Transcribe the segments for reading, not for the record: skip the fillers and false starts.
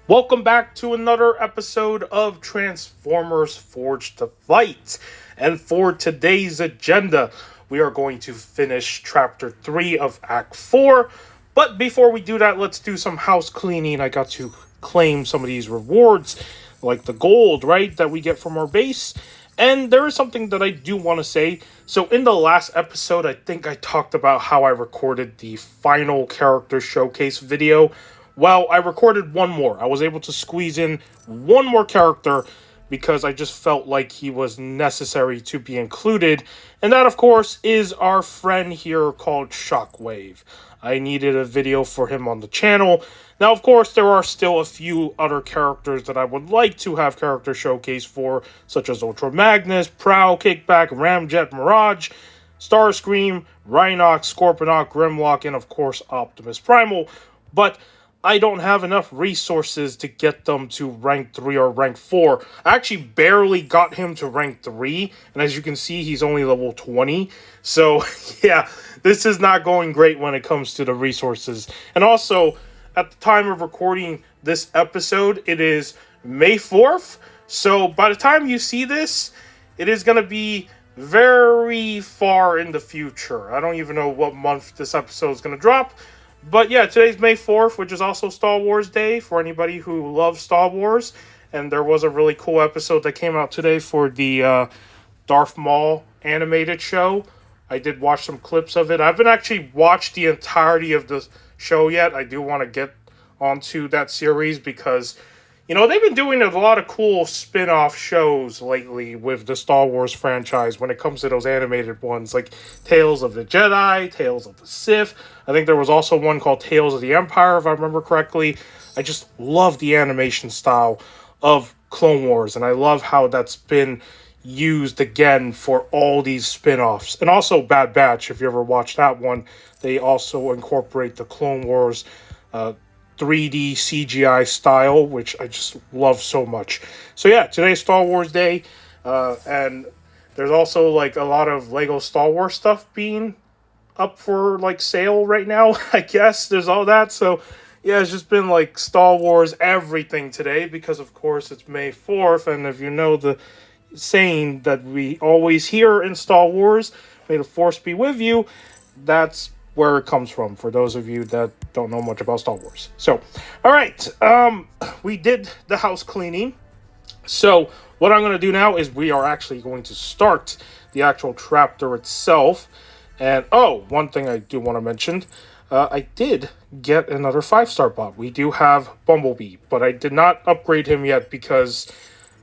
Welcome back to another episode of Transformers Forged to Fight. And for today's agenda, we are going to finish Chapter 3 of Act 4. But before we do that, let's do some house cleaning. I got to claim some of these rewards, like the gold, right, that we get from our base. And there is something that I do want to say. So in the last episode, I think I talked about how I recorded the final character showcase video. Well, I recorded one more. I was able to squeeze in one more character because I just felt like he was necessary to be included. And that, of course, is our friend here called Shockwave. I needed a video for him on the channel. Now, of course, there are still a few other characters that I would like to have character showcase for, such as Ultra Magnus, Prowl, Kickback, Ramjet, Mirage, Starscream, Rhinox, Scorponok, Grimlock, and of course Optimus Primal. But I don't have enough resources to get them to rank 3 or rank 4. I actually barely got him to rank 3, and as you can see, he's only level 20. So, yeah, this is not going great when it comes to the resources. And also, at the time of recording this episode, it is May 4th. So, by the time you see this, it is going to be very far in the future. I don't even know what month this episode is going to drop. But yeah, today's May 4th, which is also Star Wars Day for anybody who loves Star Wars. And there was a really cool episode that came out today for the Darth Maul animated show. I did watch some clips of it. I haven't actually watched the entirety of the show yet. I do want to get onto that series because, you know, they've been doing a lot of cool spin-off shows lately with the Star Wars franchise when it comes to those animated ones, like Tales of the Jedi, Tales of the Sith. I think there was also one called Tales of the Empire, if I remember correctly. I just love the animation style of Clone Wars, and I love how that's been used again for all these spin-offs. And also Bad Batch, if you ever watched that one, they also incorporate the Clone Wars 3D CGI style, which I just love so much. So yeah, today's Star Wars Day, and there's also like a lot of Lego Star Wars stuff being up for like sale right now. I guess there's all that. So yeah, it's just been like Star Wars everything today because of course it's May 4th, and if you know the saying that we always hear in Star Wars, may the Force be with you, that's where it comes from, for those of you that don't know much about Star Wars. So, alright, we did the house cleaning. So, what I'm going to do now is we are actually going to start the actual chapter itself. And, oh, one thing I do want to mention, I did get another 5-star bot. We do have Bumblebee, but I did not upgrade him yet because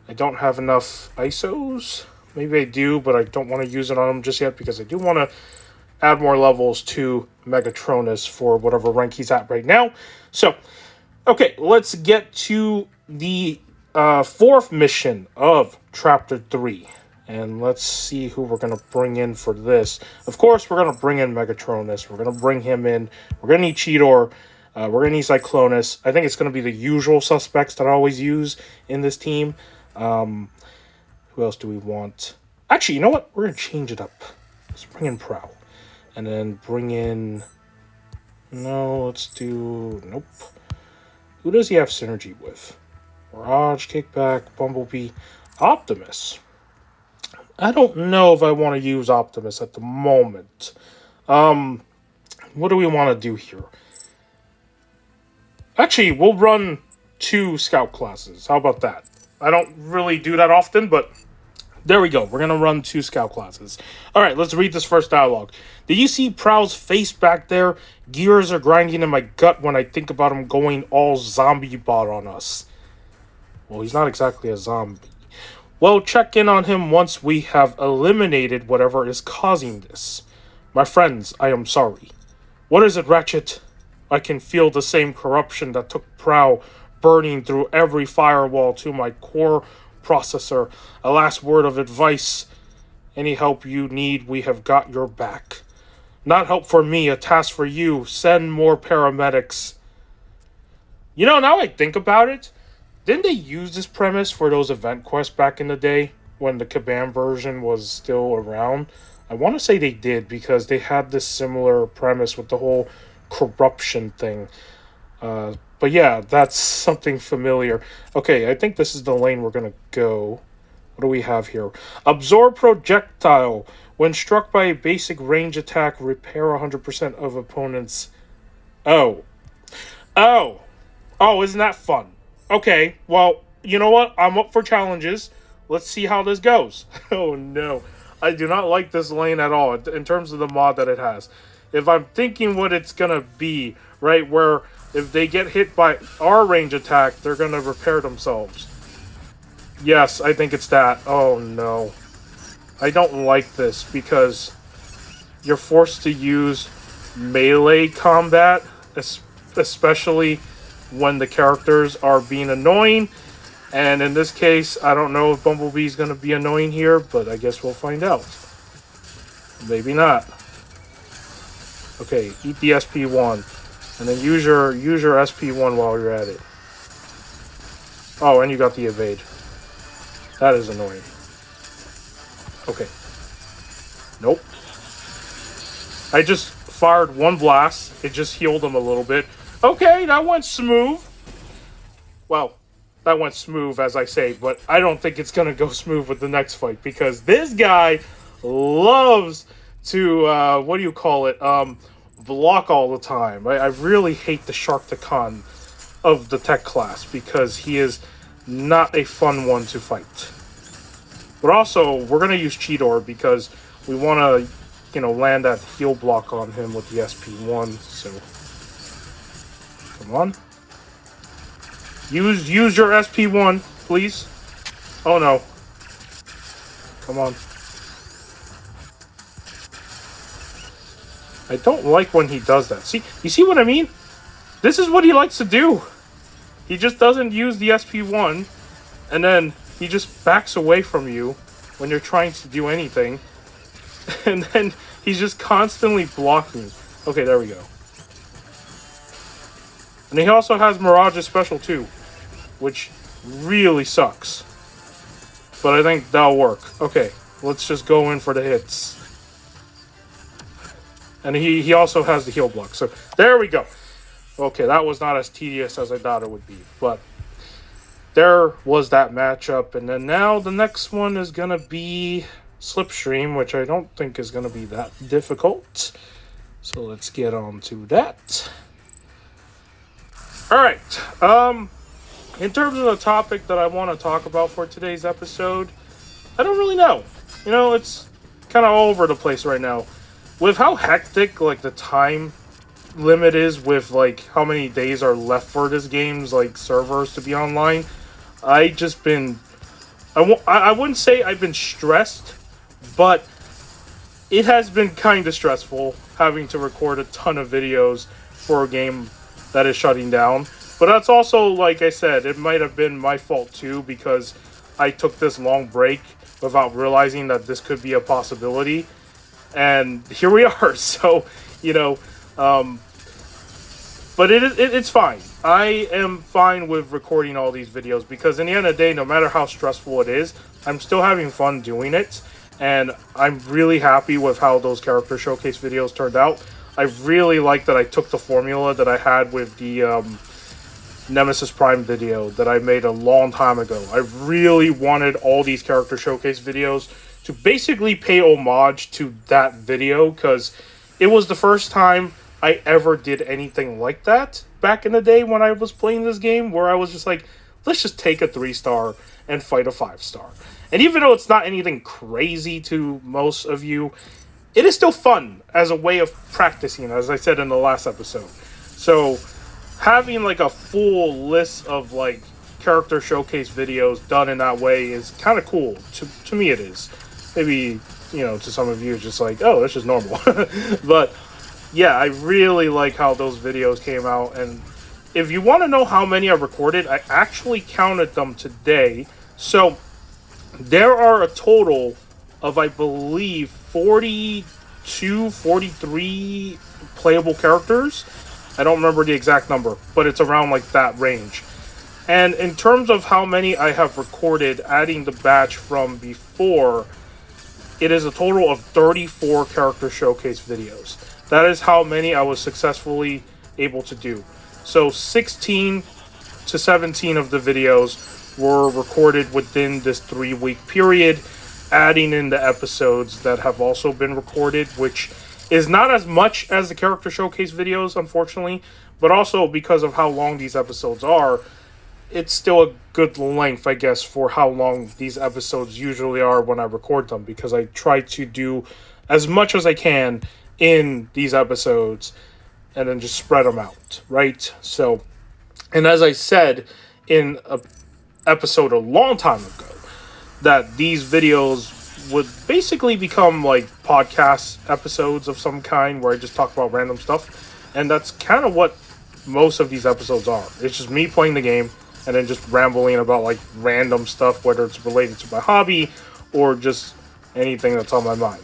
I don't have enough ISOs. Maybe I do, but I don't want to use it on him just yet because I do want to add more levels to Megatronus for whatever rank he's at right now. So, okay, let's get to the 4th mission of Chapter 3. And let's see who we're going to bring in for this. Of course, we're going to bring in Megatronus. We're going to bring him in. We're going to need Cheetor. We're going to need Cyclonus. I think it's going to be the usual suspects that I always use in this team. Who else do we want? Actually, you know what? We're going to change it up. Let's bring in Prowl. And then bring in... No, let's do... Nope. Who does he have synergy with? Mirage, Kickback, Bumblebee, Optimus. I don't know if I want to use Optimus at the moment. What do we want to do here? Actually, we'll run 2 scout classes. How about that? I don't really do that often, but there we go. We're going to run 2 scout classes. All right, let's read this first dialogue. Did you see Prowl's face back there? Gears are grinding in my gut when I think about him going all zombie bot on us. Well, he's not exactly a zombie. Well, check in on him once we have eliminated whatever is causing this. My friends, I am sorry. What is it, Ratchet? I can feel the same corruption that took Prowl burning through every firewall to my core processor. A last word of advice. Any help you need, we have got your back. Not help for me, a task for you. Send more paramedics. You know, now I think about it, didn't they use this premise for those event quests back in the day when the Kabam version was still around? I want to say they did because they had this similar premise with the whole corruption thing. But yeah, that's something familiar. Okay, I think this is the lane we're gonna go. What do we have here? Absorb projectile. When struck by a basic range attack, repair 100% of opponent's. Oh. Oh. Oh, isn't that fun? Okay, well, you know what? I'm up for challenges. Let's see how this goes. Oh no. I do not like this lane at all in terms of the mod that it has. If I'm thinking what it's gonna be, right, where if they get hit by our range attack, they're gonna repair themselves. Yes, I think it's that. Oh no. I don't like this because you're forced to use melee combat, especially when the characters are being annoying. And in this case, I don't know if Bumblebee's going to be annoying here, but I guess we'll find out. Maybe not. Okay, eat the SP1. And then use your SP1 while you're at it. Oh, and you got the evade. That is annoying. Okay. Nope. I just fired one blast. It just healed him a little bit. Okay, that went smooth. Well, that went smooth, as I say, but I don't think it's going to go smooth with the next fight because this guy loves to, what do you call it, block all the time. I really hate the Sharktacon of the tech class because he is not a fun one to fight. But also, we're going to use Cheetor because we want to, you know, land that heal block on him with the SP1, so... Come on. Use your SP1, please. Oh no. Come on. I don't like when he does that. See, you see what I mean? This is what he likes to do. He just doesn't use the SP1, and then he just backs away from you when you're trying to do anything. And then he's just constantly blocking. Okay, there we go. And he also has Mirage's special too, which really sucks. But I think that'll work. Okay, let's just go in for the hits. And he also has the heal block. So there we go. Okay, that was not as tedious as I thought it would be. But there was that matchup. And then now the next one is going to be Slipstream, which I don't think is going to be that difficult. So let's get on to that. Alright, in terms of the topic that I want to talk about for today's episode, I don't really know. You know, it's kind of all over the place right now. With how hectic, like, the time limit is with, like, how many days are left for this game's, like, servers to be online, I just been... I wouldn't say I've been stressed, but it has been kind of stressful having to record a ton of videos for a game that is shutting down. But that's also, like I said, it might have been my fault too because I took this long break without realizing that this could be a possibility. And here we are. So, you know, but it's fine. I am fine with recording all these videos because in the end of the day, no matter how stressful it is, I'm still having fun doing it. And I'm really happy with how those character showcase videos turned out. I really like that I took the formula that I had with the Nemesis Prime video that I made a long time ago. I really wanted all these character showcase videos to basically pay homage to that video because it was the first time I ever did anything like that back in the day when I was playing this game, where I was just like, let's just take a 3-star and fight a 5-star. And even though it's not anything crazy to most of you, it is still fun as a way of practicing, as I said in the last episode. So having like a full list of like character showcase videos done in that way is kind of cool. To me it is. Maybe, you know, to some of you it's just like, oh, that's just normal. But yeah, I really like how those videos came out. And if you want to know how many I've recorded, I actually counted them today. So there are a total of, I believe, 42, 43 playable characters. I don't remember the exact number, but it's around like that range. And in terms of how many I have recorded, adding the batch from before, it is a total of 34 character showcase videos. That is how many I was successfully able to do. So 16 to 17 of the videos were recorded within this 3-week period, adding in the episodes that have also been recorded, which is not as much as the character showcase videos, unfortunately, but also because of how long these episodes are, it's still a good length, I guess, for how long these episodes usually are when I record them, because I try to do as much as I can in these episodes and then just spread them out, right? So, and as I said in an episode a long time ago, that these videos would basically become like podcast episodes of some kind where I just talk about random stuff. And that's kind of what most of these episodes are. It's just me playing the game and then just rambling about like random stuff, whether it's related to my hobby or just anything that's on my mind.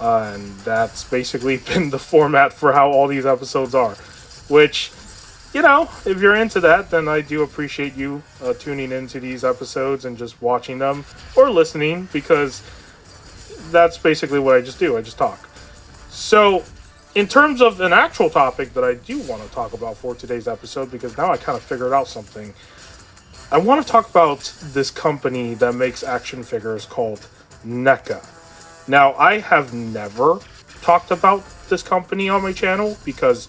And that's basically been the format for how all these episodes are. Which, you know, if you're into that, then I do appreciate you tuning into these episodes and just watching them or listening, because that's basically what I just do. I just talk. So, in terms of an actual topic that I do want to talk about for today's episode, because now I kind of figured out something, I want to talk about this company that makes action figures called NECA. Now, I have never talked about this company on my channel because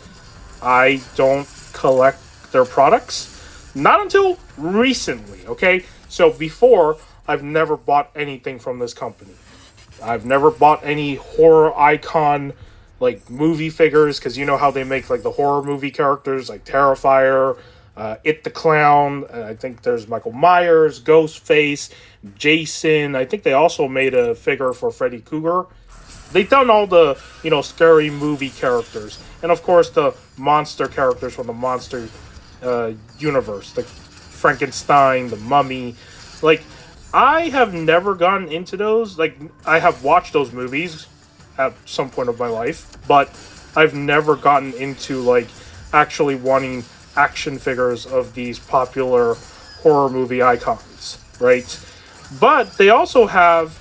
I don't collect their products. Not until recently, okay? So before, I've never bought anything from this company. I've never bought any horror icon, like, movie figures, because you know how they make, like, the horror movie characters, like Terrifier, It the Clown, I think there's Michael Myers, Ghostface, Jason. I think they also made a figure for Freddy Krueger. They've done all the, you know, scary movie characters. And, of course, the monster characters from the monster universe. The Frankenstein, the Mummy. Like, I have never gotten into those. Like, I have watched those movies at some point of my life. But I've never gotten into, like, actually wanting action figures of these popular horror movie icons, right? But they also have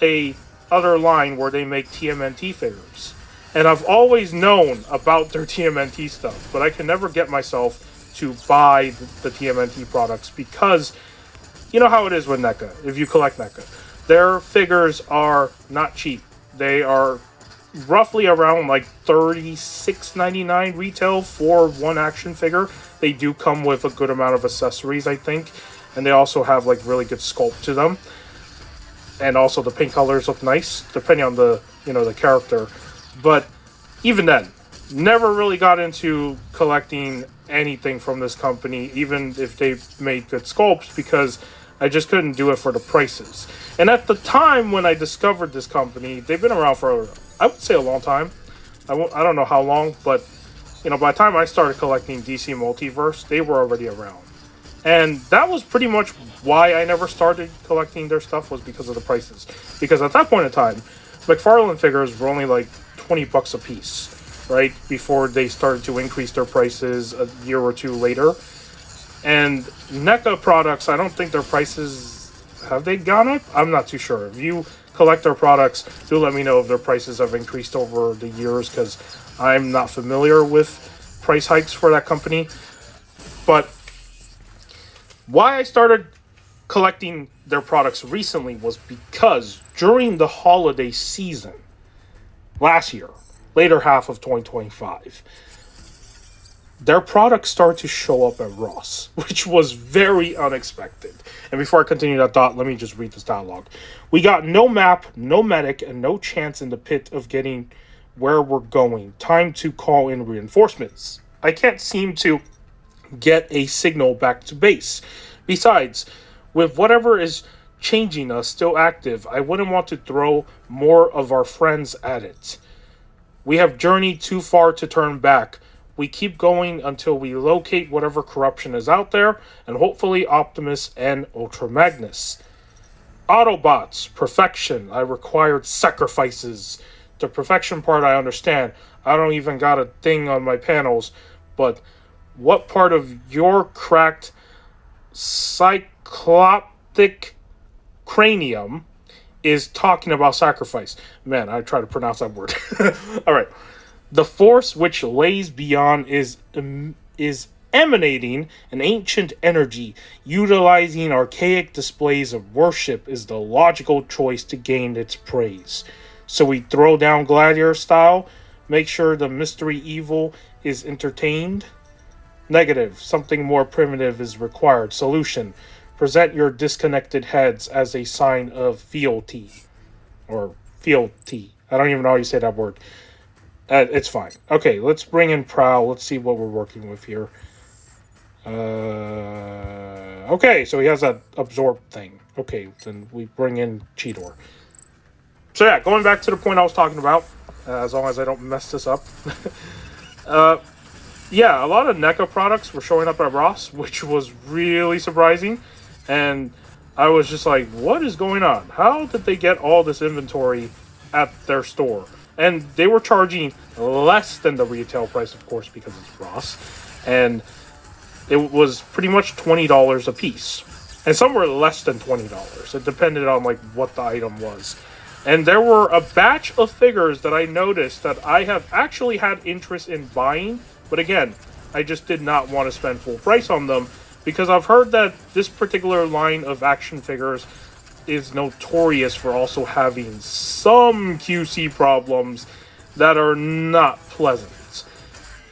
a other line where they make TMNT figures. And I've always known about their TMNT stuff, but I can never get myself to buy the TMNT products because you know how it is with NECA, if you collect NECA. Their figures are not cheap. They are roughly around like $36.99 retail for one action figure. They do come with a good amount of accessories, I think. And they also have like really good sculpt to them. And also the paint colors look nice, depending on the, you know, the character. But even then, never really got into collecting anything from this company, even if they made good sculpts, because I just couldn't do it for the prices. And at the time when I discovered this company, they've been around for, I would say, a long time. I don't know how long, but, you know, by the time I started collecting DC Multiverse, they were already around. And that was pretty much why I never started collecting their stuff, was because of the prices. Because at that point in time, McFarlane figures were only like $20 a piece, right? Before they started to increase their prices a year or two later. And NECA products, I don't think their prices, have they gone up? I'm not too sure. If you collect their products, do let me know if their prices have increased over the years, because I'm not familiar with price hikes for that company. But why I started collecting their products recently was because during the holiday season last year, later half of 2025, their products started to show up at Ross, which was very unexpected. And before I continue that thought, let me just read this dialogue. We got no map, no medic, and no chance in the pit of getting where we're going. Time to call in reinforcements. I can't seem to get a signal back to base. Besides, with whatever is changing us still active, I wouldn't want to throw more of our friends at it. We have journeyed too far to turn back. We keep going until we locate whatever corruption is out there, and hopefully Optimus and Ultra Magnus. Autobots, perfection. I required sacrifices. The perfection part I understand. I don't even got a thing on my panels, but what part of your cracked cycloptic cranium is talking about sacrifice? Man, I try to pronounce that word. All right. The force which lays beyond is Emanating an ancient energy, utilizing archaic displays of worship is the logical choice to gain its praise. So we throw down gladiator style, make sure the mystery evil is entertained. Negative, something more primitive is required. Solution, present your disconnected heads as a sign of fealty. Or fealty. I don't even know how you say that word. It's fine. Okay, let's bring in Prowl. Let's see what we're working with here. Okay, so he has that absorb thing. Okay, then we bring in Cheetor. So yeah, going back to the point I was talking about, as long as I don't mess this up. Yeah, a lot of NECA products were showing up at Ross, which was really surprising. And I was just like, what is going on? How did they get all this inventory at their store? And they were charging less than the retail price, of course, because it's Ross. And it was pretty much $20 a piece. And some were less than $20. It depended on like what the item was. And there were a batch of figures that I noticed that I have actually had interest in buying. But again, I just did not want to spend full price on them because I've heard that this particular line of action figures is notorious for also having some QC problems that are not pleasant.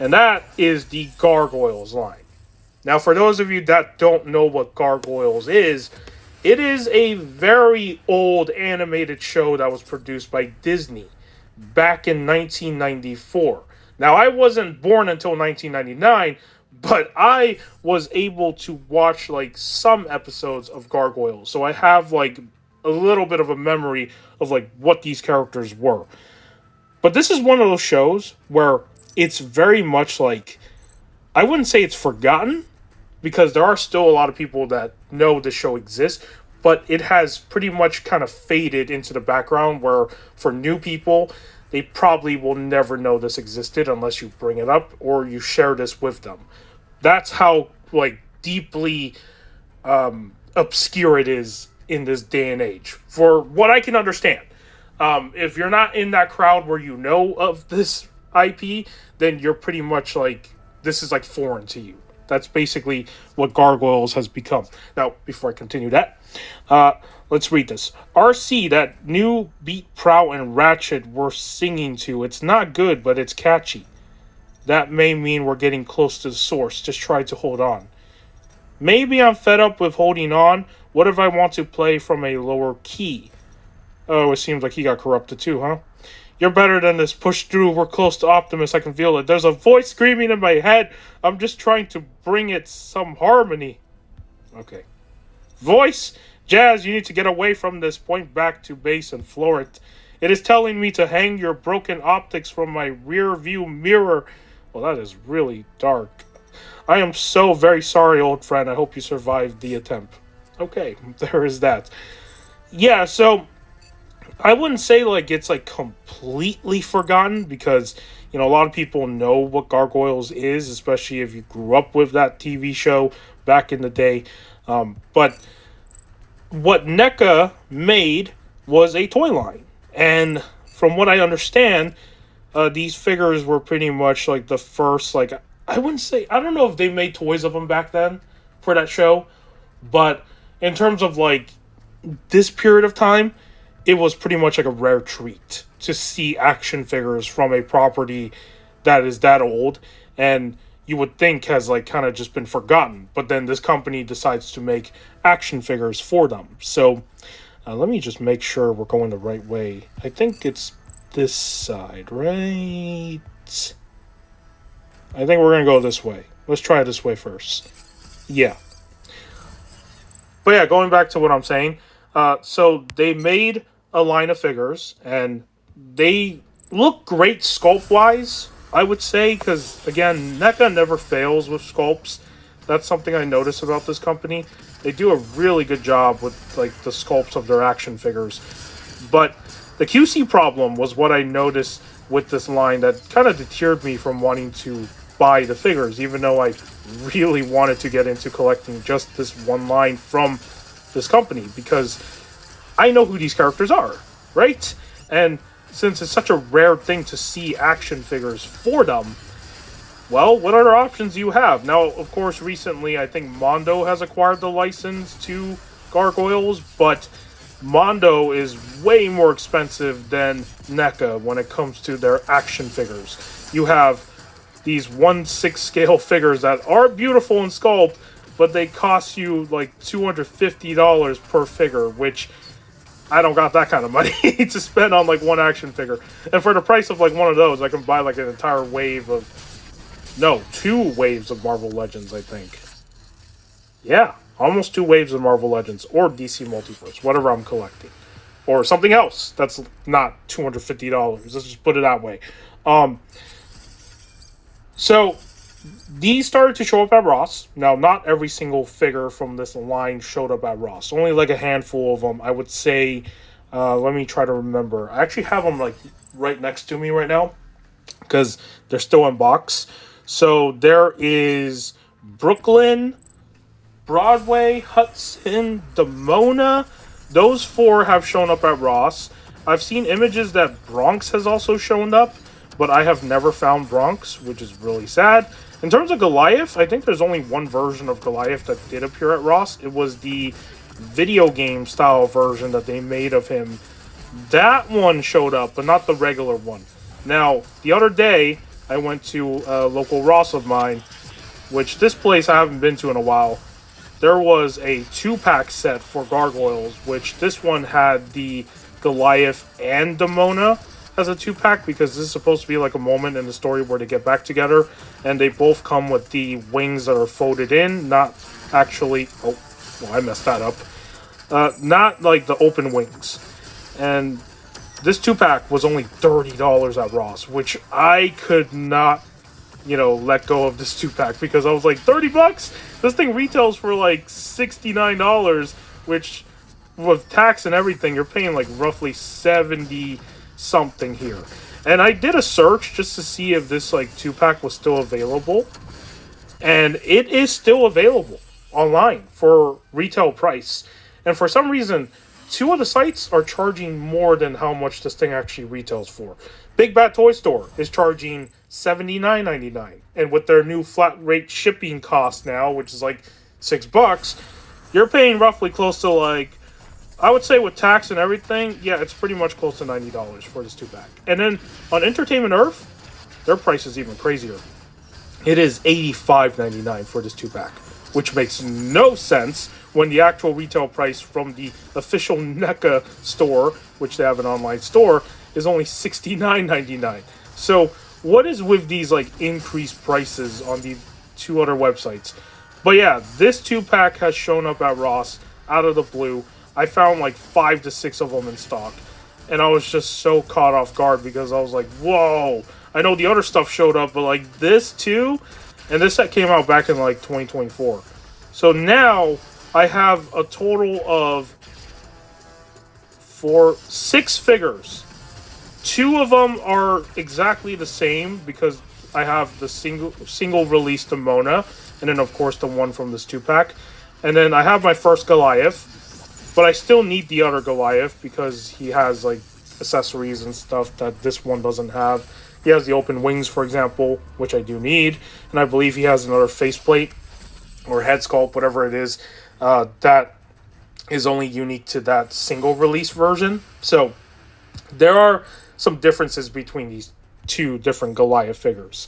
And that is the Gargoyles line. Now, for those of you that don't know what Gargoyles is, it is a very old animated show that was produced by Disney back in 1994. Now, I wasn't born until 1999, but I was able to watch, like, some episodes of Gargoyles. So I have, like, a little bit of a memory of, like, what these characters were. But this is one of those shows where it's very much, like, I wouldn't say it's forgotten, because there are still a lot of people that know the show exists, but it has pretty much kind of faded into the background where, for new people, they probably will never know this existed unless you bring it up or you share this with them. That's how, like, deeply obscure it is in this day and age, for what I can understand. If you're not in that crowd where you know of this IP, then you're pretty much like, this is like foreign to you. That's basically what Gargoyles has become. Now, before I continue that, let's read this. RC, that new beat Prowl and Ratchet were singing to, it's not good, but it's catchy. That may mean we're getting close to the source. Just try to hold on. Maybe I'm fed up with holding on. What if I want to play from a lower key? Oh, it seems like he got corrupted too, huh? You're better than this. Push through. We're close to Optimus. I can feel it. There's a voice screaming in my head. I'm just trying to bring it some harmony. Okay. Voice? Jazz, you need to get away from this. Point back to base and floor it. It is telling me to hang your broken optics from my rear view mirror. Well, that is really dark. I am so very sorry, old friend. I hope you survived the attempt. Okay, there is that. Yeah, so I wouldn't say like it's like completely forgotten because, you know, a lot of people know what Gargoyles is, especially if you grew up with that TV show back in the day. But what NECA made was a toy line. And from what I understand, these figures were pretty much like the first, like, I wouldn't say, I don't know if they made toys of them back then for that show. But in terms of like this period of time, it was pretty much like a rare treat to see action figures from a property that is that old and you would think has like kind of just been forgotten. But then this company decides to make action figures for them. So let me just make sure we're going the right way. I think it's this side, right? I think we're going to go this way. Let's try it this way first. Yeah. But yeah, going back to what I'm saying. So they made a line of figures, and they look great sculpt-wise, I would say, because, again, NECA never fails with sculpts. That's something I notice about this company. They do a really good job with, like, the sculpts of their action figures. But the QC problem was what I noticed with this line that kind of deterred me from wanting to buy the figures, even though I really wanted to get into collecting just this one line from this company, because I know who these characters are, right? And since it's such a rare thing to see action figures for them, Well, what other options do you have? Now, of course, recently I think Mondo has acquired the license to Gargoyles, but Mondo is way more expensive than NECA when it comes to their action figures. You have these 1/6 scale figures that are beautiful in sculpt, but they cost you like $250 per figure, which I don't got that kind of money to spend on like one action figure. And for the price of like one of those, I can buy like an entire wave of, no, 2 waves of Marvel Legends, I think. Yeah, almost 2 waves of Marvel Legends or DC Multiverse, whatever I'm collecting. Or something else that's not $250. Let's just put it that way. So these started to show up at Ross. Now, not every single figure from this line showed up at Ross. Only like a handful of them. I would say, let me try to remember. I actually have them like right next to me right now because they're still in box. So there is Brooklyn, Broadway, Hudson, Demona. Those 4 have shown up at Ross. I've seen images that Bronx has also shown up, but I have never found Bronx, which is really sad. In terms of Goliath, I think there's only one version of Goliath that did appear at Ross. It was the video game style version that they made of him. That one showed up, but not the regular one. Now, the other day, I went to a local Ross of mine, which this place I haven't been to in a while. There was a 2-pack set for Gargoyles, which this one had the Goliath and Demona as a 2-pack, because this is supposed to be like a moment in the story where they get back together, and they both come with the wings that are folded in, not actually, oh, well, I messed that up, not like the open wings. And this 2-pack was only $30 at Ross, which I could not, let go of this 2-pack, because I was like, $30? This thing retails for like $69, which with tax and everything, you're paying like roughly 70 something here. And I did a search just to see if this like 2-pack was still available, and it is still available online for retail price. And for some reason, 2 of the sites are charging more than how much this thing actually retails for. Big Bad Toy Store is charging $79.99, and with their new flat rate shipping cost now, which is like $6, you're paying roughly close to like, I would say with tax and everything, yeah, it's pretty much close to $90 for this 2-pack. And then on Entertainment Earth, their price is even crazier. It is $85.99 for this 2-pack, which makes no sense when the actual retail price from the official NECA store, which they have an online store, is only $69.99. So what is with these like increased prices on the 2 other websites? But yeah, this 2-pack has shown up at Ross out of the blue. I found like 5 to 6 of them in stock, and I was just so caught off guard because I was like, whoa, I know the other stuff showed up, but like this too? And this set came out back in like 2024. So now I have a total of 6 figures. 2 of them are exactly the same because I have the single release Demona, and then of course the one from this 2-pack. And then I have my first Goliath, but I still need the other Goliath because he has like accessories and stuff that this one doesn't have. He has the open wings, for example, which I do need, and I believe he has another faceplate or head sculpt, whatever it is, that is only unique to that single release version. So there are some differences between these 2 different Goliath figures.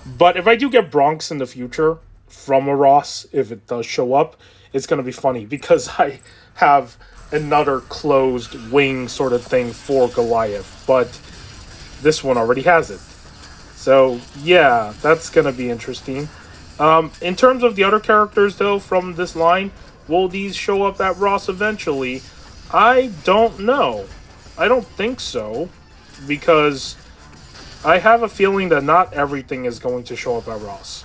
But if I do get Bronx in the future from a Ross, if it does show up, it's going to be funny because I have another closed wing sort of thing for Goliath, but this one already has it. So yeah, that's going to be interesting. In terms of the other characters though from this line, will these show up at Ross eventually? I don't know. I don't think so, because I have a feeling that not everything is going to show up at Ross.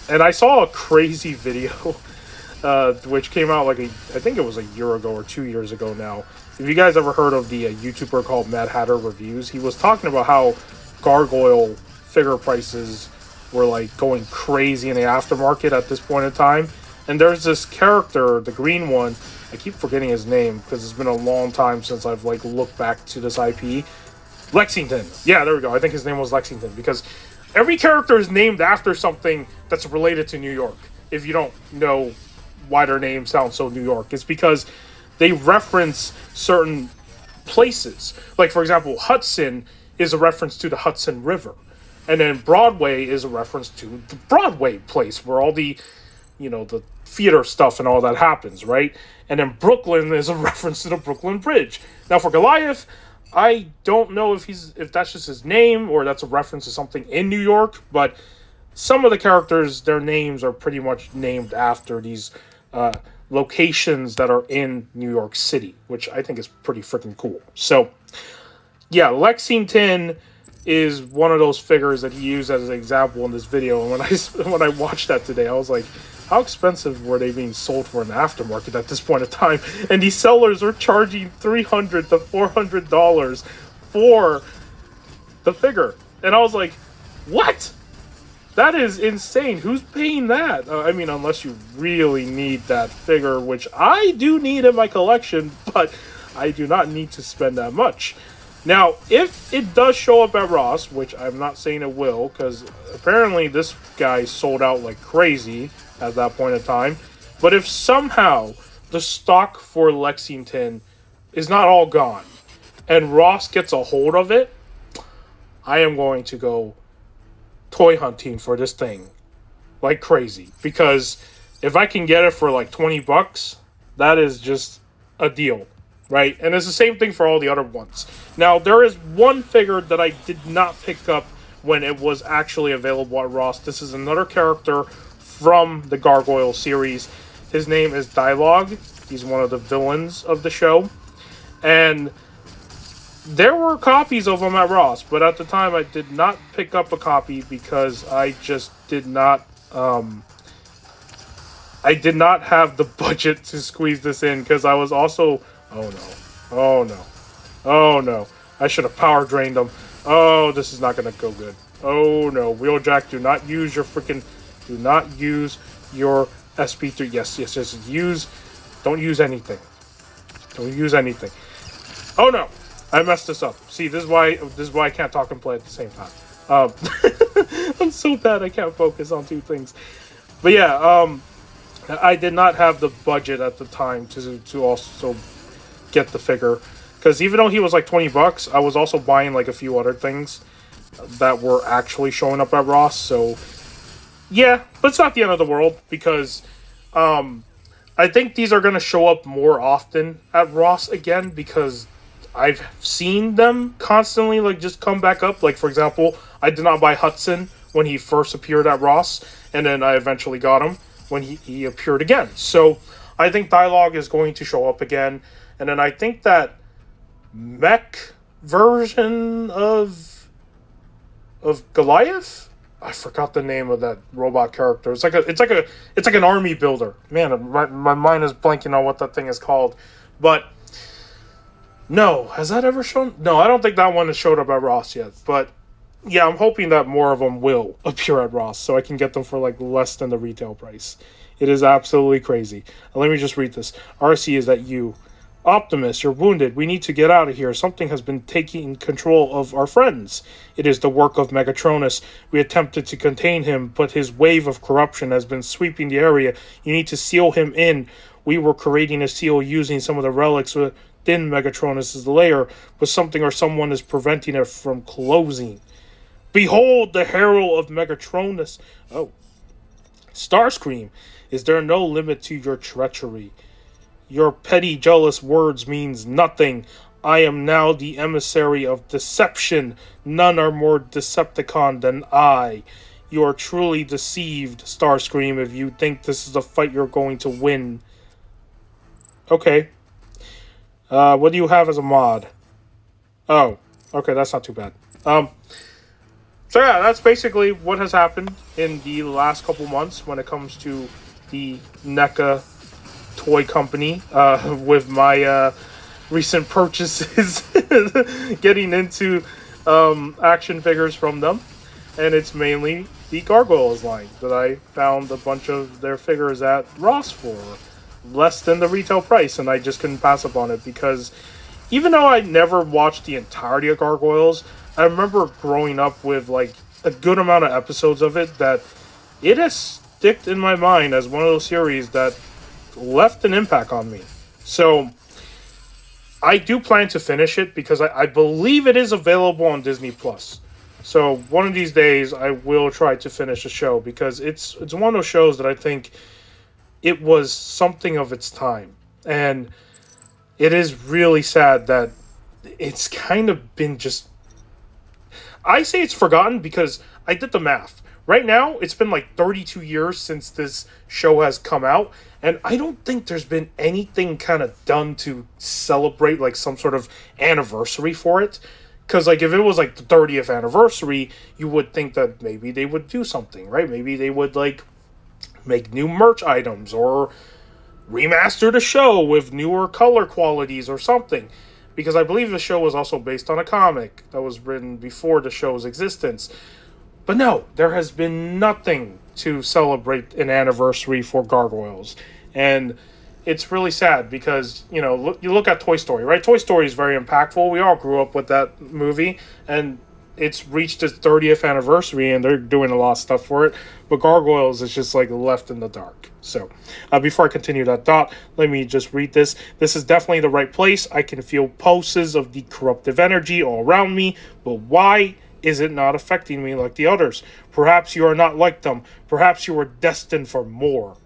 And I saw a crazy video which came out like I think it was a year ago or 2 years ago now. If you guys ever heard of the YouTuber called Mad Hatter Reviews, he was talking about how Gargoyle figure prices were like going crazy in the aftermarket at this point in time. And there's this character, the green one, I keep forgetting his name because it's been a long time since I've like looked back to this IP. Lexington. Yeah, there we go. I think his name was Lexington because every character is named after something that's related to New York. If you don't know why their names sound so New York, it's because they reference certain places. Like, for example, Hudson is a reference to the Hudson River. And then Broadway is a reference to the Broadway place where all the, the theater stuff and all that happens, right? And then Brooklyn is a reference to the Brooklyn Bridge. Now, for Goliath, I don't know if that's just his name or that's a reference to something in New York, but some of the characters, their names are pretty much named after these locations that are in New York City, which I think is pretty freaking cool. So, yeah, Lexington is one of those figures that he used as an example in this video. And when I watched that today, I was like, how expensive were they being sold for in the aftermarket at this point in time? And these sellers are charging $300 to $400 for the figure. And I was like, what? That is insane. Who's paying that? I mean, unless you really need that figure, which I do need in my collection, but I do not need to spend that much. Now, if it does show up at Ross, which I'm not saying it will, because apparently this guy sold out like crazy at that point in time. But if somehow the stock for Lexington is not all gone, and Ross gets a hold of it, I am going to go toy hunting for this thing like crazy. Because if I can get it for like $20, that is just a deal. Right? And it's the same thing for all the other ones. Now, there is one figure that I did not pick up when it was actually available at Ross. This is another character from the Gargoyle series. His name is Dialogue. He's one of the villains of the show. And there were copies of him at Ross, but at the time I did not pick up a copy because I just did not... I did not have the budget to squeeze this in because I was also... Oh no. I should have power drained them. Oh, this is not going to go good. Oh no. Wheeljack, do not use your SP3. Yes. Don't use anything. Oh no. I messed this up. See, this is why I can't talk and play at the same time. I'm so bad I can't focus on two things. But yeah, I did not have the budget at the time to also get the figure, because even though he was like $20, I was also buying like a few other things that were actually showing up at Ross. So yeah, but it's not the end of the world, because I think these are going to show up more often at Ross again, because I've seen them constantly like just come back up. Like, for example, I did not buy Hudson when he first appeared at Ross, and then I eventually got him when he appeared again. So I think Dialogue is going to show up again. And then I think that mech version of Goliath, I forgot the name of that robot character. It's like an army builder. Man, my mind is blanking on what that thing is called. But no, has that ever shown? No, I don't think that one has showed up at Ross yet. But yeah, I'm hoping that more of them will appear at Ross so I can get them for like less than the retail price. It is absolutely crazy. Let me just read this. RC, is that you? Optimus, you're wounded. We need to get out of here. Something has been taking control of our friends. It is the work of Megatronus. We attempted to contain him, but his wave of corruption has been sweeping the area. You need to seal him in. We were creating a seal using some of the relics within Megatronus' lair, but something or someone is preventing it from closing. Behold the herald of Megatronus. Oh. Starscream, is there no limit to your treachery? Your petty, jealous words means nothing. I am now the emissary of deception. None are more Decepticon than I. You are truly deceived, Starscream, if you think this is a fight you're going to win. Okay. What do you have as a mod? Oh, okay, that's not too bad. So yeah, that's basically what has happened in the last couple months when it comes to the NECA toy company, with my recent purchases, getting into action figures from them. And it's mainly the Gargoyles line that I found a bunch of their figures at Ross for less than the retail price, and I just couldn't pass up on it, because even though I never watched the entirety of Gargoyles, I remember growing up with like a good amount of episodes of it that it has sticked in my mind as one of those series that left an impact on me. So I do plan to finish it because I believe it is available on Disney Plus. So one of these days I will try to finish the show because it's one of those shows that I think it was something of its time. And it is really sad that it's kind of been just, I say it's forgotten because I did the math. Right now, it's been like 32 years since this show has come out, and I don't think there's been anything kind of done to celebrate like some sort of anniversary for it. Because like if it was like the 30th anniversary, you would think that maybe they would do something, right? Maybe they would like make new merch items or remaster the show with newer color qualities or something. Because I believe the show was also based on a comic that was written before the show's existence. But no, there has been nothing to celebrate an anniversary for Gargoyles. And it's really sad because, you know, you look at Toy Story, right? Toy Story is very impactful. We all grew up with that movie, and it's reached its 30th anniversary, and they're doing a lot of stuff for it. But Gargoyles is just, like, left in the dark. So, before I continue that thought, let me just read this. This is definitely the right place. I can feel pulses of the corruptive energy all around me, but why is it not affecting me like the others? Perhaps you are not like them. Perhaps you are destined for more.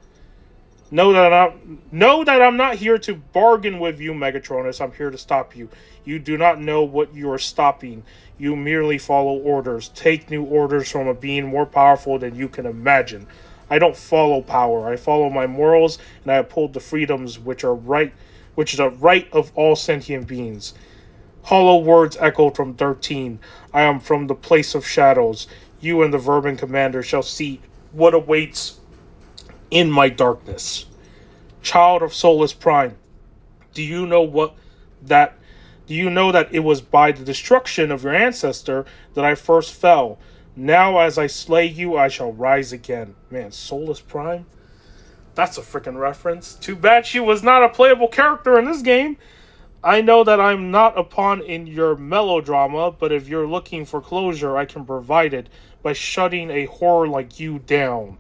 Know that I'm not here to bargain with you, Megatronus. I'm here to stop you. You do not know what you are stopping. You merely follow orders. Take new orders from a being more powerful than you can imagine. I don't follow power. I follow my morals, and I uphold the freedoms which is a right of all sentient beings. Hollow words echoed from 13. I am from the place of shadows. You and the Vermin Commander shall see what awaits in my darkness. Child of Solus Prime, do you know that it was by the destruction of your ancestor that I first fell? Now as I slay you, I shall rise again. Man, Solus Prime? That's a freaking reference. Too bad she was not a playable character in this game. I know that I'm not a pawn in your melodrama, but if you're looking for closure, I can provide it by shutting a horror like you down.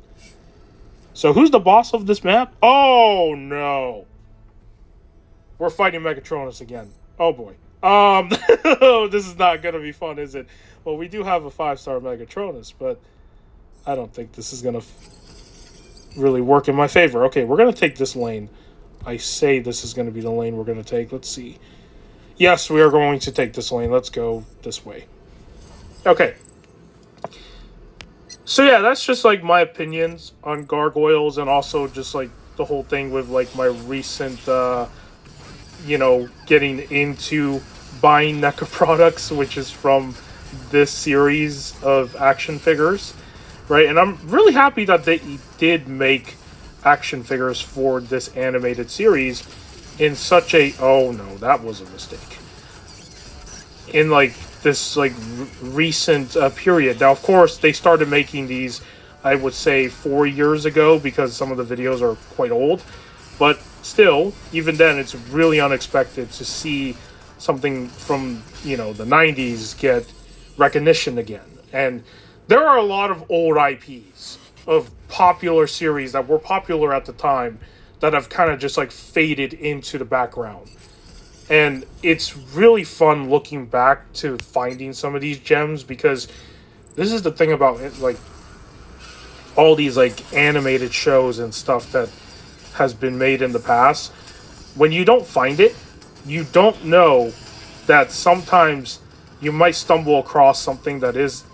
So who's the boss of this map? Oh no. We're fighting Megatronus again. Oh boy. This is not gonna be fun, is it? Well, we do have a 5-star Megatronus, but I don't think this is gonna really work in my favor. Okay, we're gonna take this lane. I say this is gonna be the lane we're gonna take. Let's see. Yes, we are going to take this lane. Let's go this way. Okay. So yeah, that's just like my opinions on Gargoyles, and also just like the whole thing with like my recent, getting into buying NECA products, which is from this series of action figures, right? And I'm really happy that they did make action figures for this animated series in such a, oh no, that was a mistake. In like this like recent period. Now, of course, they started making these, I would say, 4 years ago because some of the videos are quite old. But still, even then, it's really unexpected to see something from, the 90s get recognition again. And there are a lot of old IPs of popular series that were popular at the time that have kind of just like faded into the background. And it's really fun looking back to finding some of these gems, because this is the thing about it, like all these like animated shows and stuff that has been made in the past. When you don't find it, you don't know that sometimes you might stumble across something that is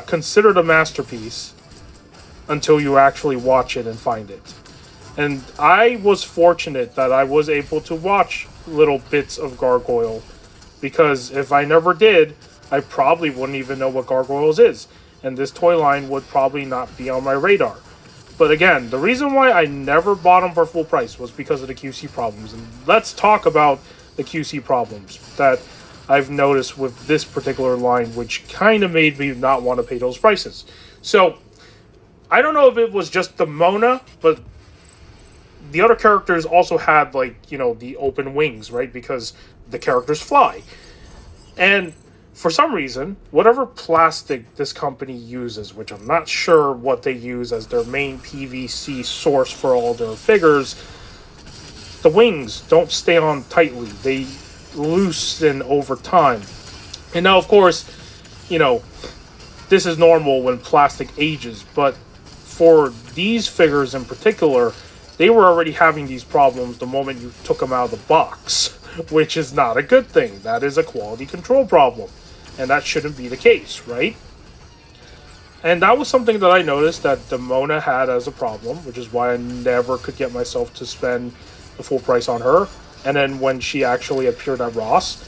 considered a masterpiece until you actually watch it and find it. And I was fortunate that I was able to watch little bits of Gargoyle, because if I never did, I probably wouldn't even know what Gargoyles is, and this toy line would probably not be on my radar. But again, the reason why I never bought them for full price was because of the QC problems. And let's talk about the QC problems that I've noticed with this particular line, which kind of made me not want to pay those prices. So I don't know if it was just the Mona, but the other characters also had, like, the open wings, right? Because the characters fly. And for some reason, whatever plastic this company uses, which I'm not sure what they use as their main PVC source for all their figures, the wings don't stay on tightly. They loosen over time. And now, of course, this is normal when plastic ages, but for these figures in particular, they were already having these problems the moment you took them out of the box, which is not a good thing. That is a quality control problem, and that shouldn't be the case, right? And that was something that I noticed that Demona had as a problem, which is why I never could get myself to spend the full price on her. And then when she actually appeared at Ross,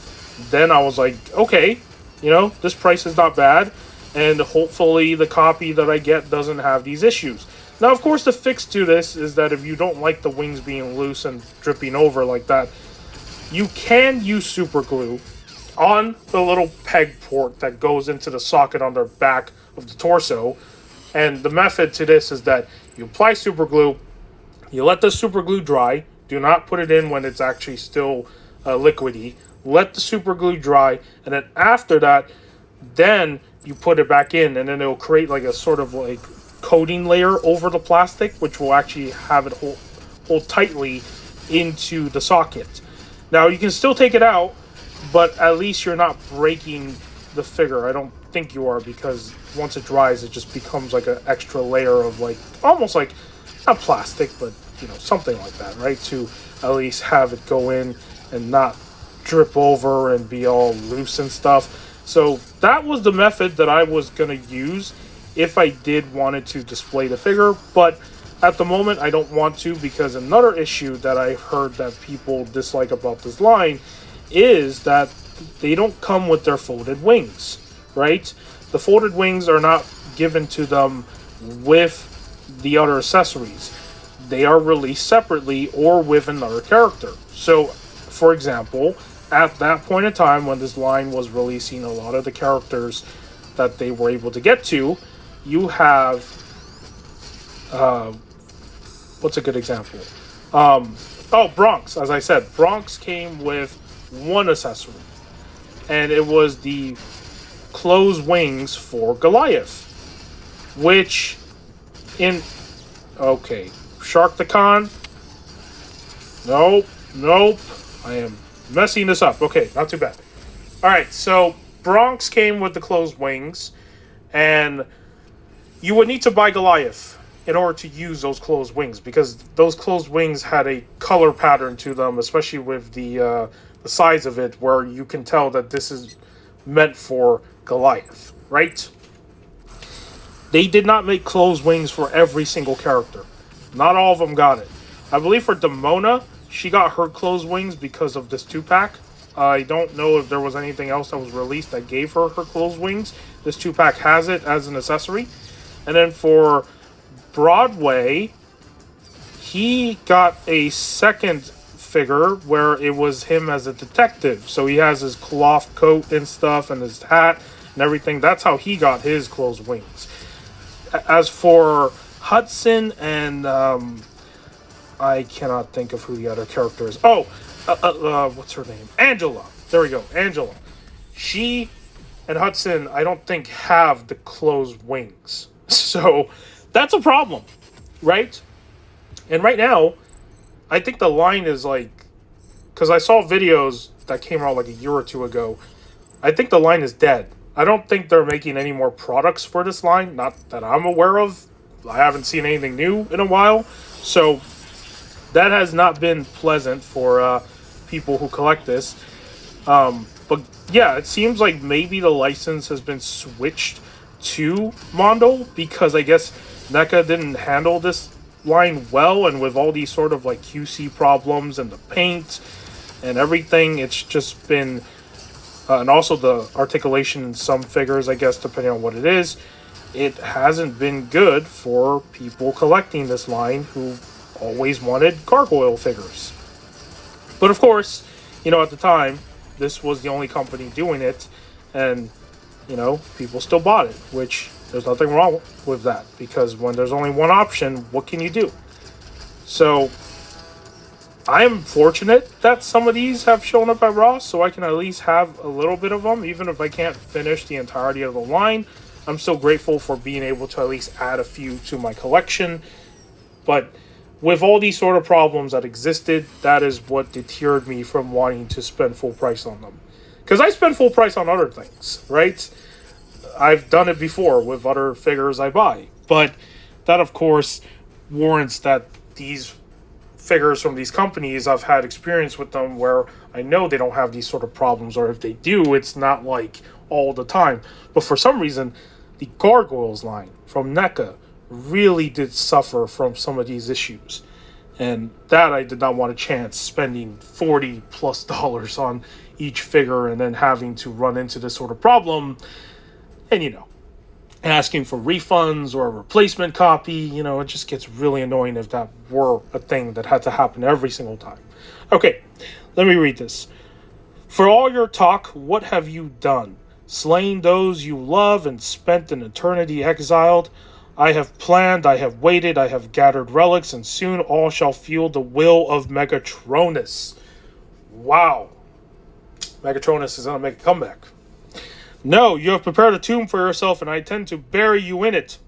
then I was like, okay, this price is not bad, and hopefully the copy that I get doesn't have these issues. Now, of course, the fix to this is that if you don't like the wings being loose and dripping over like that, you can use super glue on the little peg port that goes into the socket on the back of the torso. And the method to this is that you apply super glue, you let the super glue dry. Do not put it in when it's actually still liquidy. Let the super glue dry, and then after that, then you put it back in, and then it'll create like a sort of like coating layer over the plastic, which will actually have it hold tightly into the socket. Now, you can still take it out, but at least you're not breaking the figure. I don't think you are, because once it dries, it just becomes like an extra layer of like, almost like, not plastic, but something like that, right? To at least have it go in and not drip over and be all loose and stuff. So that was the method that I was going to use if I did wanted to display the figure, but at the moment I don't want to, because another issue that I heard that people dislike about this line is that they don't come with their folded wings, right? The folded wings are not given to them with the other accessories. They are released separately or with another character. So, for example, at that point in time when this line was releasing a lot of the characters that they were able to get to, you have what's a good example? Bronx. As I said, Bronx came with one accessory, and it was the closed wings for Goliath, which Shark the Con. Nope. I am messing this up. Okay, not too bad. Alright, so Bronx came with the closed wings, and you would need to buy Goliath in order to use those closed wings, because those closed wings had a color pattern to them, especially with the size of it, where you can tell that this is meant for Goliath, right? They did not make closed wings for every single character. Not all of them got it. I believe for Demona, she got her closed wings because of this 2-pack. I don't know if there was anything else that was released that gave her closed wings. This 2-pack has it as an accessory. And then for Broadway, he got a second figure where it was him as a detective. So he has his cloth coat and stuff and his hat and everything. That's how he got his closed wings. As for Hudson and I cannot think of who the other character is. What's her name? Angela. There we go. Angela. She and Hudson, I don't think, have the closed wings. So that's a problem, right? And right now, I think the line is like, because I saw videos that came out like a year or two ago, I think the line is dead. I don't think they're making any more products for this line, not that I'm aware of. I haven't seen anything new in a while, so that has not been pleasant for people who collect this. But yeah, it seems like maybe the license has been switched to Mondo, because I guess NECA didn't handle this line well, and with all these sort of like QC problems and the paint and everything, it's just been and also the articulation in some figures, I guess, depending on what it is, it hasn't been good for people collecting this line who always wanted Gargoyle figures. But of course, at the time, this was the only company doing it, and people still bought it, which there's nothing wrong with that, because when there's only one option, what can you do? So I am fortunate that some of these have shown up at Ross, so I can at least have a little bit of them, even if I can't finish the entirety of the line. I'm still grateful for being able to at least add a few to my collection. But with all these sort of problems that existed, that is what deterred me from wanting to spend full price on them. Because I spend full price on other things, right? I've done it before with other figures I buy. But that, of course, warrants that these figures from these companies, I've had experience with them where I know they don't have these sort of problems, or if they do, it's not like all the time. But for some reason, the Gargoyles line from NECA really did suffer from some of these issues. And that I did not want a chance spending $40+ on each figure and then having to run into this sort of problem. And asking for refunds or a replacement copy, it just gets really annoying if that were a thing that had to happen every single time. Okay, let me read this. For all your talk, what have you done? Slain those you love and spent an eternity exiled. I have planned, I have waited, I have gathered relics, and soon all shall feel the will of Megatronus. Wow. Megatronus is going to make a comeback. No, you have prepared a tomb for yourself, and I intend to bury you in it.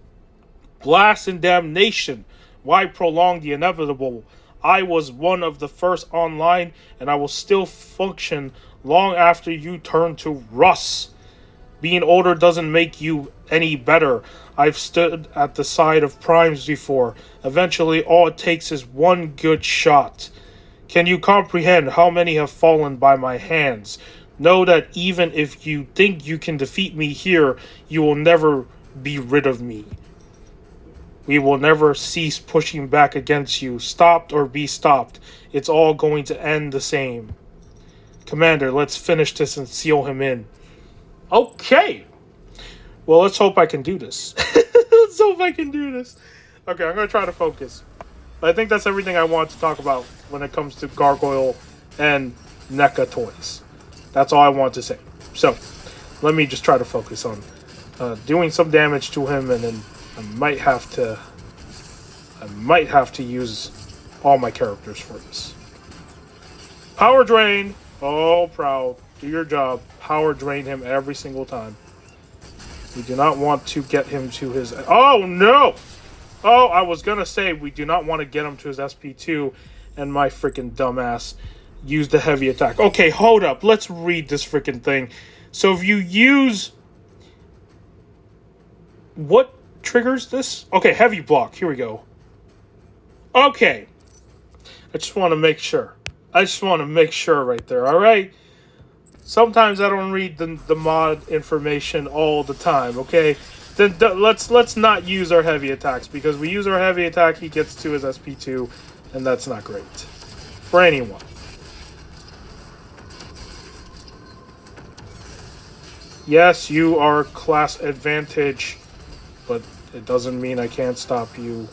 Blast and damnation. Why prolong the inevitable? I was one of the first online, and I will still function long after you turn to rust. Being older doesn't make you any better. I've stood at the side of primes before. Eventually, all it takes is one good shot. Can you comprehend how many have fallen by my hands? Know that even if you think you can defeat me here, you will never be rid of me. We will never cease pushing back against you. Stopped or be stopped. It's all going to end the same. Commander, let's finish this and seal him in. Okay. Well, let's hope I can do this. Let's hope I can do this. Okay, I'm going to try to focus. I think that's everything I want to talk about when it comes to Gargoyle and NECA toys. That's all I want to say. So, let me just try to focus on doing some damage to him, and then I might have to use all my characters for this. Power drain. Oh, proud. Do your job. Power drain him every single time. We do not want to get him to his... Oh, no! Oh, I was going to say we do not want to get him to his SP2, and my freaking dumbass use the heavy attack. Okay, hold up. Let's read this freaking thing. So if you use... What triggers this? Okay, heavy block. Here we go. Okay. I just want to make sure. Right there, alright? Sometimes I don't read the mod information all the time, okay? Then let's not use our heavy attacks, because we use our heavy attack, he gets to his SP2, and that's not great. For anyone. Yes, you are class advantage, but it doesn't mean I can't stop you.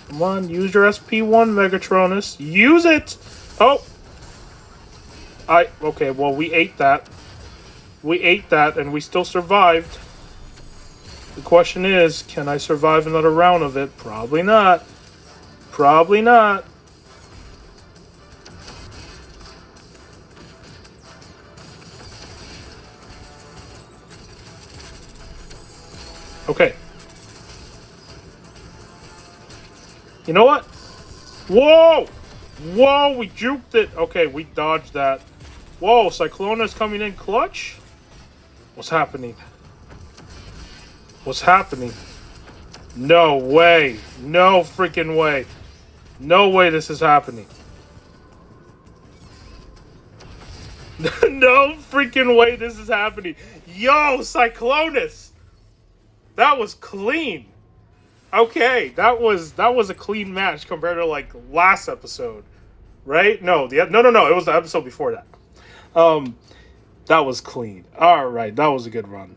Come on, use your SP1, Megatronus. Use it! Oh! Okay, well, we ate that. And we still survived. The question is, can I survive another round of it? Probably not. Probably not. Okay. You know what? Whoa! Whoa, we juked it. Okay, we dodged that. Whoa, Cyclona's coming in clutch? What's happening? What's happening? No way. No freaking way. No way this is happening. No freaking way this is happening. Yo, Cyclonus! That was clean. Okay, that was a clean match compared to like last episode, right? No, no. It was the episode before that. That was clean. All right, that was a good run.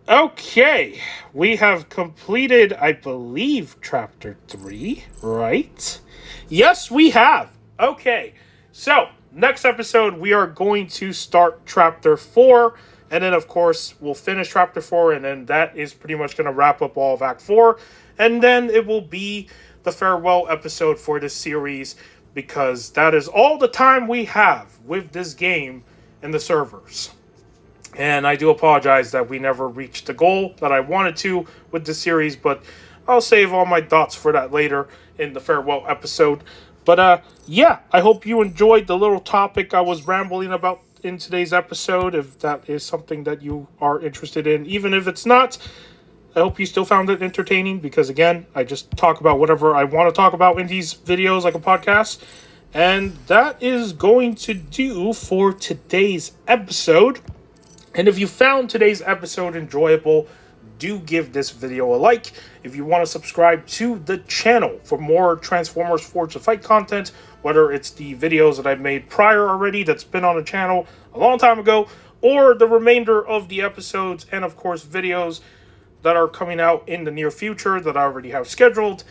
Okay, we have completed, I believe, Chapter 3, right? Yes, we have. Okay, so next episode we are going to start Chapter 4. And then, of course, we'll finish Chapter 4, and then that is pretty much going to wrap up all of Act 4. And then it will be the farewell episode for this series because that is all the time we have with this game in the servers. And I do apologize that we never reached the goal that I wanted to with this series, but I'll save all my thoughts for that later in the farewell episode. But yeah, I hope you enjoyed the little topic I was rambling about in today's episode, if that is something that you are interested in. Even if it's not, I hope you still found it entertaining, because again, I just talk about whatever I want to talk about in these videos like a podcast. And that is going to do for today's episode. And if you found today's episode enjoyable, do give this video a like. If you want to subscribe to the channel for more Transformers Forged to Fight content, whether it's the videos that I've made prior already that's been on the channel a long time ago, or the remainder of the episodes, and of course videos that are coming out in the near future that I already have scheduled,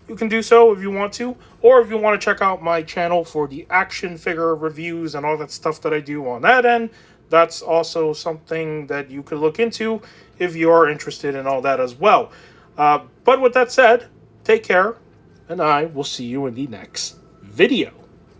you can do so if you want to. Or if you want to check out my channel for the action figure reviews and all that stuff that I do on that end, that's also something that you could look into if you are interested in all that as well. But with that said, take care, and I will see you in the next video.